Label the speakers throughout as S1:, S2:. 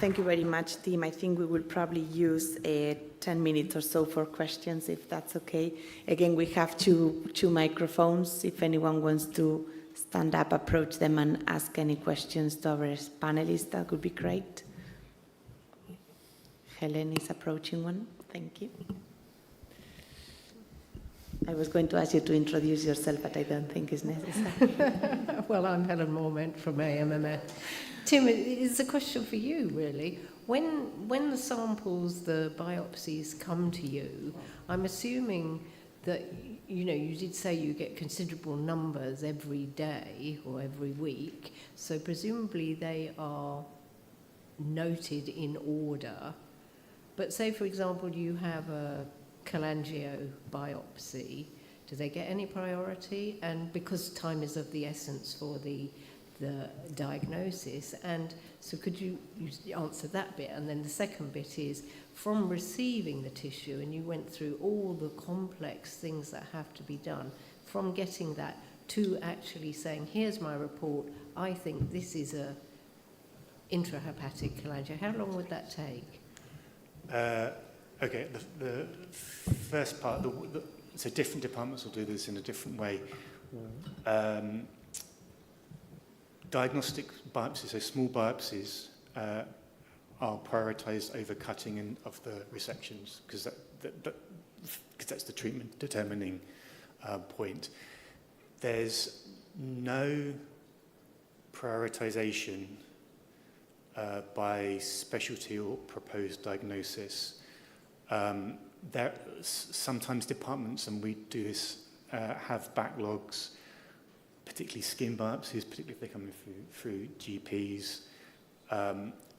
S1: Thank you very much, Tim. I think we will probably use 10 minutes or so for questions, if that's okay. Again, we have two microphones. If anyone wants to stand up, approach them and ask any questions to our panelists, that would be great. Helen is approaching one. Thank you. I was going to ask you to introduce yourself, but I don't think it's necessary.
S2: Well, I'm Helen Morment from AMMF. Tim, it's a question for you, really. When the samples, the biopsies come to you, I'm assuming that, you did say you get considerable numbers every day or every week, so presumably they are noted in order. But say, for example, you have a cholangio biopsy, do they get any priority? And because time is of the essence for the diagnosis, and so could you answer that bit? And then the second bit is, from receiving the tissue, and you went through all the complex things that have to be done, from getting that to actually saying, here's my report, I think this is a intrahepatic cholangio, how long would that take?
S3: Okay, the first part, so different departments will do this in a different way. Diagnostic biopsies, so small biopsies, are prioritised over cutting of the resections, because that's the treatment determining point. There's no prioritisation by specialty or proposed diagnosis. There sometimes departments, and we do this, have backlogs, particularly skin biopsies, particularly if they're coming through GPs,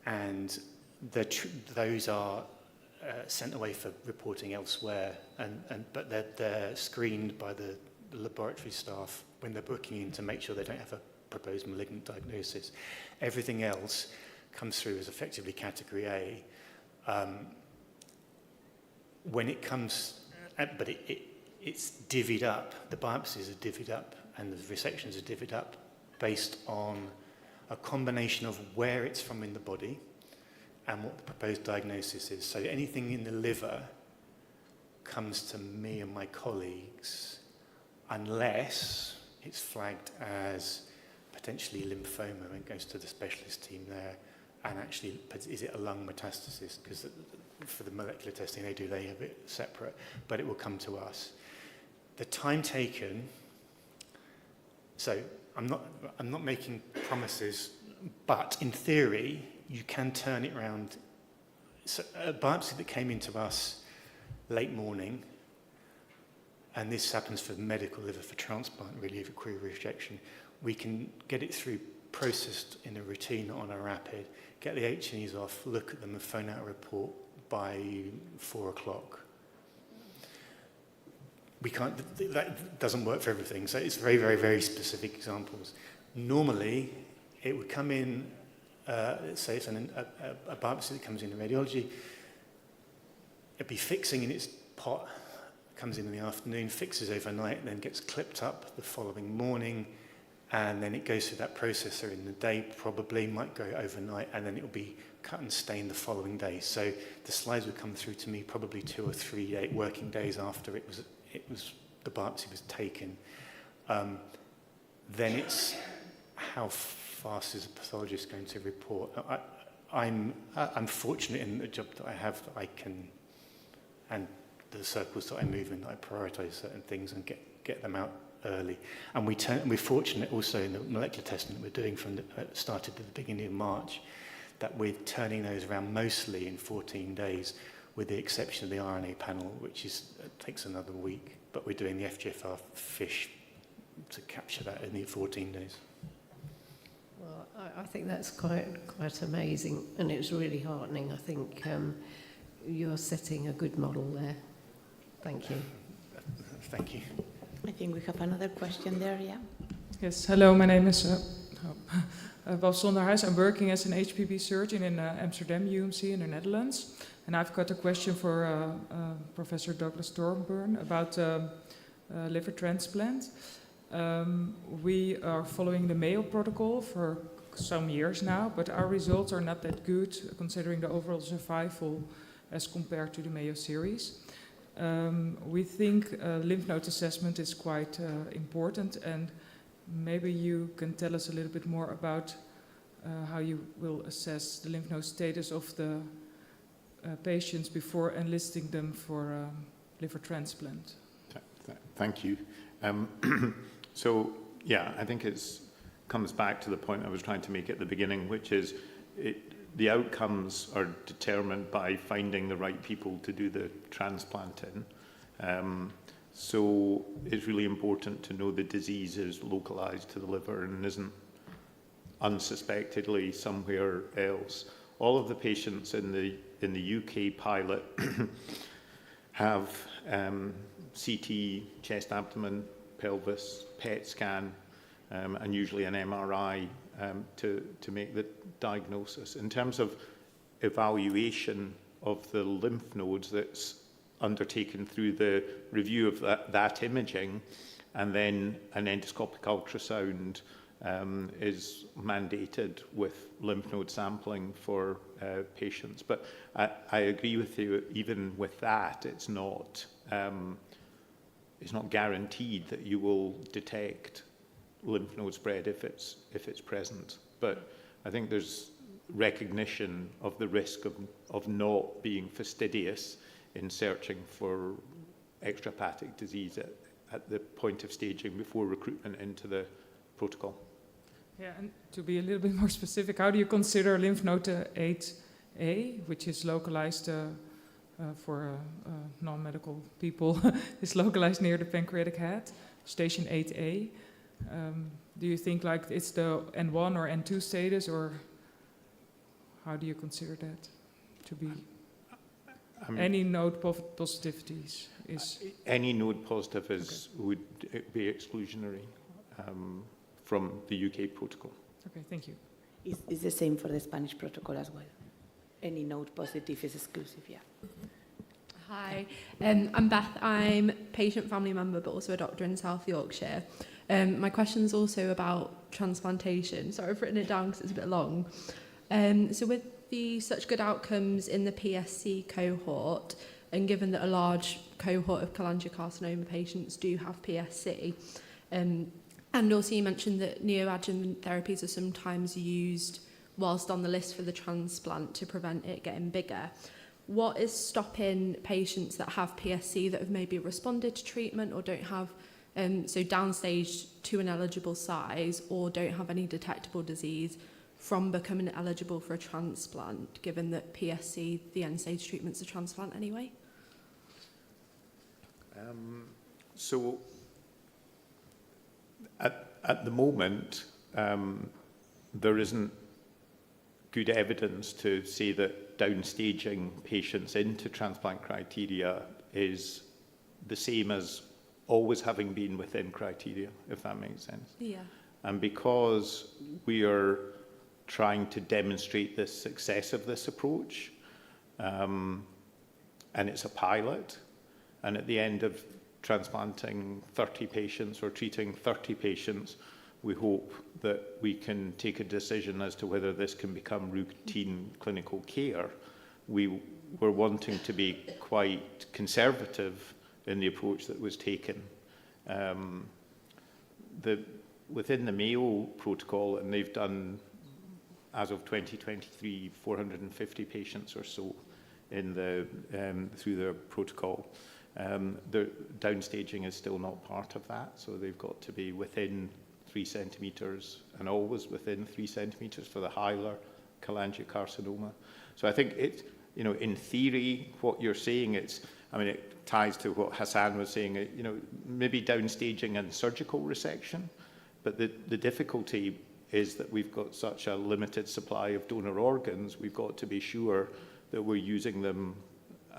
S3: and those are sent away for reporting elsewhere, but they're screened by the laboratory staff when they're booking in to make sure they don't have a proposed malignant diagnosis. Everything else comes through as effectively category A. When it comes, but it's divvied up, the biopsies are divvied up and the resections are divvied up based on a combination of where it's from in the body and what the proposed diagnosis is. So anything in the liver comes to me and my colleagues unless it's flagged as potentially lymphoma and goes to the specialist team there. And actually, is it a lung metastasis? Because for the molecular testing they have it separate, but it will come to us. The time taken, so I'm not making promises, but in theory, you can turn it around. So a biopsy that came into us late morning, and this happens for medical liver, for transplant, really, for query rejection, we can get it through, processed in a routine on a rapid, get the H&Es off, look at them and phone out a report by 4 o'clock. We can't, that doesn't work for everything, so it's very, very, very specific examples. Normally, it would come in, let's say it's a biopsy that comes in radiology, it'd be fixing in its pot, comes in the afternoon, fixes overnight, and then gets clipped up the following morning, and then it goes through that processor in the day, probably, might go overnight, and then it will be cut and stained the following day. So the slides would come through to me probably 2 or 3 working days after the biopsy was taken. Then it's how fast is a pathologist going to report? I'm fortunate in the job that I have that I can, and the circles that I move in, that I prioritise certain things and get them out early. And we're fortunate also in the molecular testing that we're doing from started at the beginning of March, that we're turning those around mostly in 14 days, with the exception of the RNA panel, which takes another week. But we're doing the FGFR FISH to capture that in the 14 days.
S2: Well, I think that's quite amazing, and it's really heartening. I think you're setting a good model there. Thank you.
S3: Thank you.
S1: I think we have another question there, yeah.
S4: Yes, hello, my name is Bas Zonderhuis. I'm working as an HPV surgeon in Amsterdam UMC in the Netherlands. And I've got a question for Professor Douglas Thorburn about liver transplant. We are following the Mayo protocol for some years now, but our results are not that good considering the overall survival as compared to the Mayo series. We think lymph node assessment is quite important, and maybe you can tell us a little bit more about how you will assess the lymph node status of the patients before enlisting them for liver transplant.
S5: Thank you. So, yeah, I think it comes back to the point I was trying to make at the beginning, which is the outcomes are determined by finding the right people to do the transplant in. So it's really important to know the disease is localized to the liver and isn't unsuspectedly somewhere else. All of the patients in the UK pilot have CT, chest, abdomen, pelvis, PET scan, and usually an MRI to make the diagnosis. In terms of evaluation of the lymph nodes, that's undertaken through the review of that imaging, and then an endoscopic ultrasound is mandated with lymph node sampling for patients. But I agree with you, even with that, it's not guaranteed that you will detect lymph node spread if it's present. But I think there's recognition of the risk of not being fastidious in searching for extrahepatic disease at the point of staging before recruitment into the protocol.
S4: Yeah, and to be a little bit more specific, how do you consider lymph node 8A, which is localized for non-medical people, is localized near the pancreatic head, station 8A? Do you think like it's the N1 or N2 status, or how do you consider that to be? Any node positivities is...
S5: Any node positive would be exclusionary from the UK protocol.
S4: Okay, thank you.
S1: Is the same for the Spanish protocol as well? Any node positive is exclusive, yeah.
S6: Hi, I'm Beth. I'm a patient family member, but also a doctor in South Yorkshire. My question is also about transplantation. Sorry, I've written it down because it's a bit long. So with such good outcomes in the PSC cohort, and given that a large cohort of cholangiocarcinoma patients do have PSC, and also you mentioned that neoadjuvant therapies are sometimes used whilst on the list for the transplant to prevent it getting bigger. What is stopping patients that have PSC that have maybe responded to treatment or don't have, so downstage to an eligible size or don't have any detectable disease, from becoming eligible for a transplant, given that PSC, the end-stage treatment's a transplant anyway?
S5: So at the moment, there isn't good evidence to say that downstaging patients into transplant criteria is the same as always having been within criteria, if that makes sense.
S6: Yeah.
S5: And because we are trying to demonstrate the success of this approach, and it's a pilot, and at the end of transplanting 30 patients or treating 30 patients, we hope that we can take a decision as to whether this can become routine clinical care. We were wanting to be quite conservative in the approach that was taken. Within the Mayo protocol, and they've done, as of 2023, 450 patients or so through their protocol. The downstaging is still not part of that, so they've got to be within 3 centimetres and always within 3 centimetres for the hilar cholangiocarcinoma. So I think it's, in theory, what you're saying, it ties to what Hassan was saying, maybe downstaging and surgical resection, but the difficulty is that we've got such a limited supply of donor organs, we've got to be sure that we're using them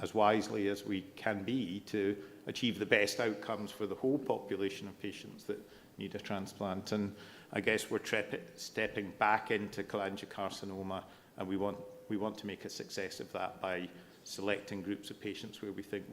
S5: as wisely as we can be to achieve the best outcomes for the whole population of patients that need a transplant. And I guess we're stepping back into cholangiocarcinoma, and we want to make a success of that by selecting groups of patients where we think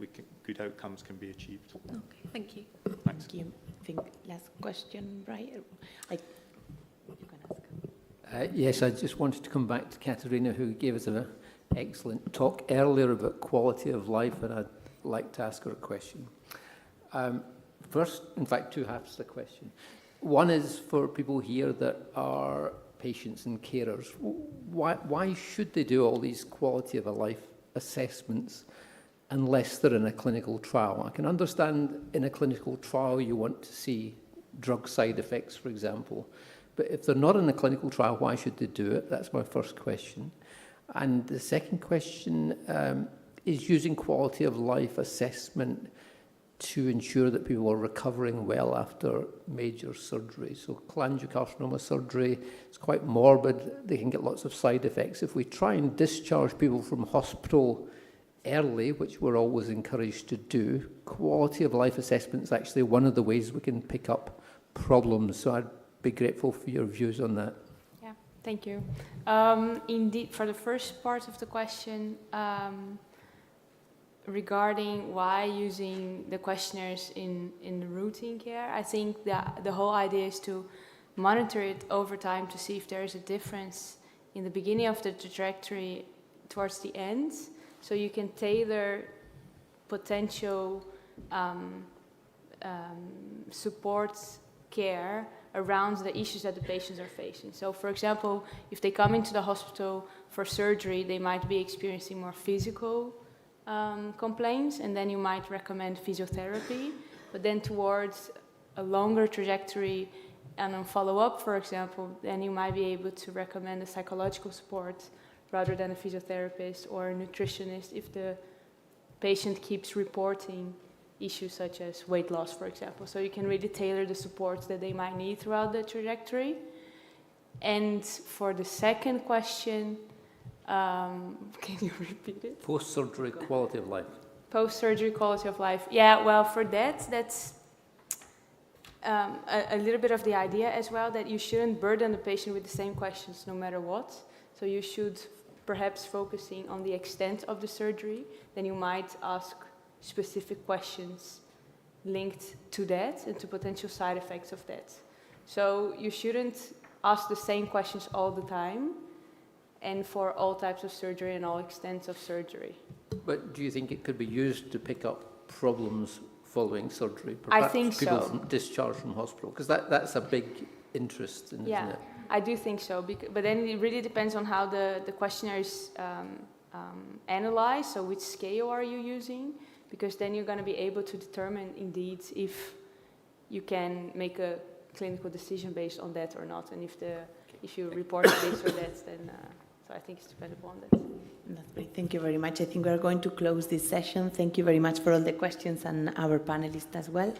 S5: good outcomes can be achieved.
S6: Okay, thank you.
S5: Thanks.
S1: Thank you. I think last question, right? You can ask.
S7: Yes, I just wanted to come back to Katerina, who gave us an excellent talk earlier about quality of life, and I'd like to ask her a question. First, in fact, two halves of the question. One is for people here that are patients and carers. Why should they do all these quality of a life assessments unless they're in a clinical trial? I can understand in a clinical trial you want to see drug side effects, for example. But if they're not in a clinical trial, why should they do it? That's my first question. And the second question is using quality of life assessment to ensure that people are recovering well after major surgery. So cholangiocarcinoma surgery is quite morbid. They can get lots of side effects. If we try and discharge people from hospital early, which we're always encouraged to do, quality of life assessment is actually one of the ways we can pick up problems. So I'd be grateful for your views on that.
S8: Yeah, thank you. Indeed, for the first part of the question, regarding why using the questionnaires in the routine care, I think that the whole idea is to monitor it over time to see if there is a difference in the beginning of the trajectory towards the end, so you can tailor potential support care around the issues that the patients are facing. So, for example, if they come into the hospital for surgery, they might be experiencing more physical complaints, and then you might recommend physiotherapy. But then towards a longer trajectory and on follow-up, for example, then you might be able to recommend a psychological support rather than a physiotherapist or a nutritionist if the patient keeps reporting issues such as weight loss, for example. So you can really tailor the supports that they might need throughout the trajectory. And for the second question, can you repeat it?
S7: Post-surgery quality of life.
S8: Post-surgery quality of life. Yeah, well, for that's a little bit of the idea as well, that you shouldn't burden the patient with the same questions no matter what. So you should perhaps focusing on the extent of the surgery. Then you might ask specific questions linked to that and to potential side effects of that. So you shouldn't ask the same questions all the time and for all types of surgery and all extents of surgery.
S7: But do you think it could be used to pick up problems following surgery?
S8: I think
S7: people
S8: so.
S7: From discharged from hospital, because that's a big interest, isn't it?
S8: I do think so. But then it really depends on how the questionnaire is analyzed. So which scale are you using? Because then you're going to be able to determine indeed if you can make a clinical decision based on that or not, and if you report this or that, then so I think it's dependable on that.
S1: That's great. Thank you very much. I think we are going to close this session. Thank you very much for all the questions and our panelists as well.